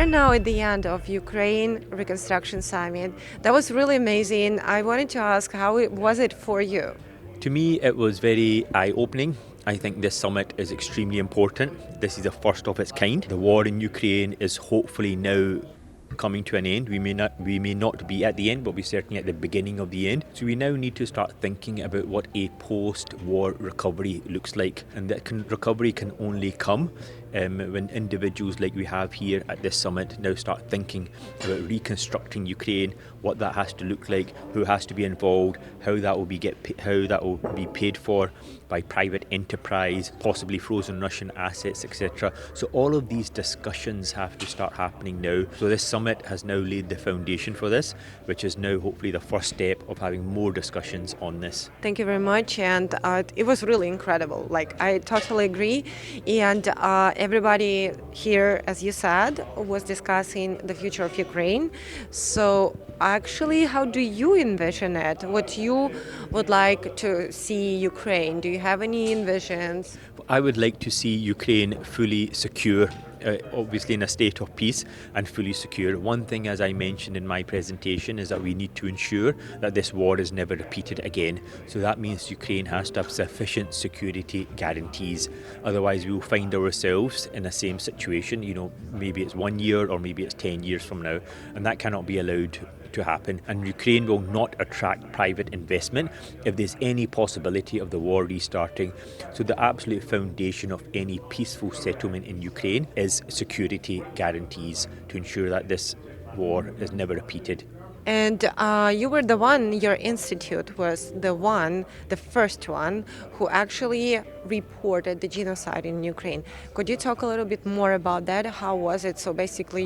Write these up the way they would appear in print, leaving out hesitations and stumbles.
are now at the end of Ukraine Reconstruction Summit. That was really amazing. I wanted to ask, was it for you? To me, it was very eye-opening. I think this summit is extremely important. This is the first of its kind. The war in Ukraine is hopefully now coming to an end. We may not be at the end, but we're certainly at the beginning of the end. So we now need to start thinking about what a post-war recovery looks like, and that recovery can only come when individuals like we have here at this summit now start thinking about reconstructing Ukraine, what that has to look like, who has to be involved, how that will be paid for by private enterprise, possibly frozen Russian assets, etc. So all of these discussions have to start happening now. So this summit has now laid the foundation for this, which is now hopefully the first step of having more discussions on this. Thank you very much, and it was really incredible. Like, I totally agree, and everybody here, as you said, was discussing the future of Ukraine. So actually, how do you envision it? What you would like to see Ukraine? Do you have any envisions? I would like to see Ukraine fully secure, obviously in a state of peace and fully secure. One thing, as I mentioned in my presentation, is that we need to ensure that this war is never repeated again. So that means Ukraine has to have sufficient security guarantees. Otherwise, we will find ourselves in the same situation. Maybe it's 1 year or maybe it's 10 years from now, and that cannot be allowed to happen. And Ukraine will not attract private investment if there's any possibility of the war restarting. So the absolute foundation of any peaceful settlement in Ukraine is security guarantees to ensure that this war is never repeated. And your institute was the first one who actually reported the genocide in Ukraine. Could you talk a little bit more about that? How was it? So basically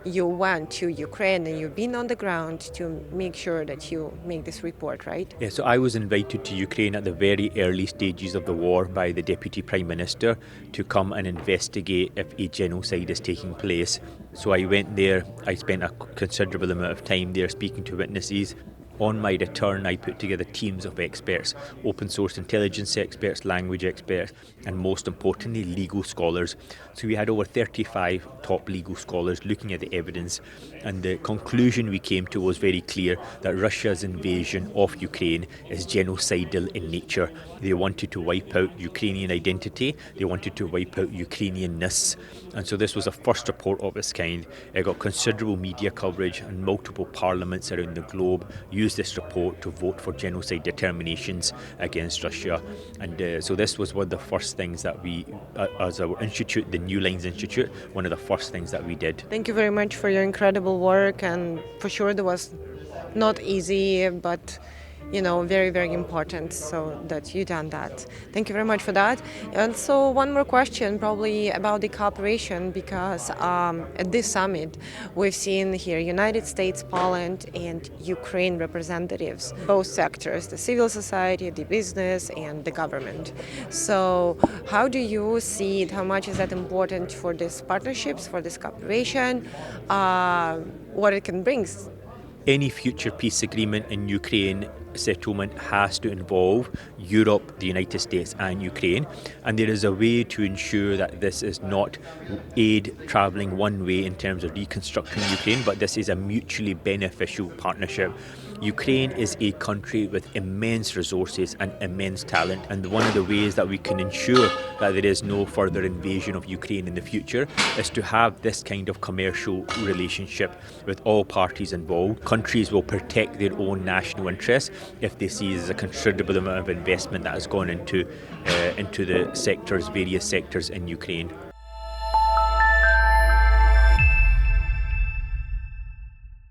you went to Ukraine and you've been on the ground to make sure that you make this report, right? Yeah, so I was invited to Ukraine at the very early stages of the war by the Deputy Prime Minister to come and investigate if a genocide is taking place. So I went there, I spent a considerable amount of time there speaking to witnesses. On my return, I put together teams of experts, open source intelligence experts, language experts, and most importantly, legal scholars. So we had over 35 top legal scholars looking at the evidence, and the conclusion we came to was very clear, that Russia's invasion of Ukraine is genocidal in nature. They wanted to wipe out Ukrainian identity, they wanted to wipe out Ukrainianness, and so this was the first report of its kind. It got considerable media coverage, and multiple parliaments around the globe used this report to vote for genocide determinations against Russia. And so this was one of the first things that we, as our institute, the Newlines Institute, one of the first things that we did. Thank you very much for your incredible work, and for sure it was not easy, but very, very important, so that you done that. Thank you very much for that. And so one more question, probably about the cooperation, because at this summit we've seen here United States, Poland and Ukraine representatives, both sectors, the civil society, the business and the government. So how do you see it? How much is that important for these partnerships, for this cooperation, what it can bring? Any future peace agreement in Ukraine settlement has to involve Europe, the United States and Ukraine, and there is a way to ensure that this is not aid travelling one way in terms of reconstructing Ukraine, but this is a mutually beneficial partnership. Ukraine is a country with immense resources and immense talent, and one of the ways that we can ensure that there is no further invasion of Ukraine in the future is to have this kind of commercial relationship with all parties involved. Countries will protect their own national interests if they see there's a considerable amount of investment that has gone into the various sectors in Ukraine.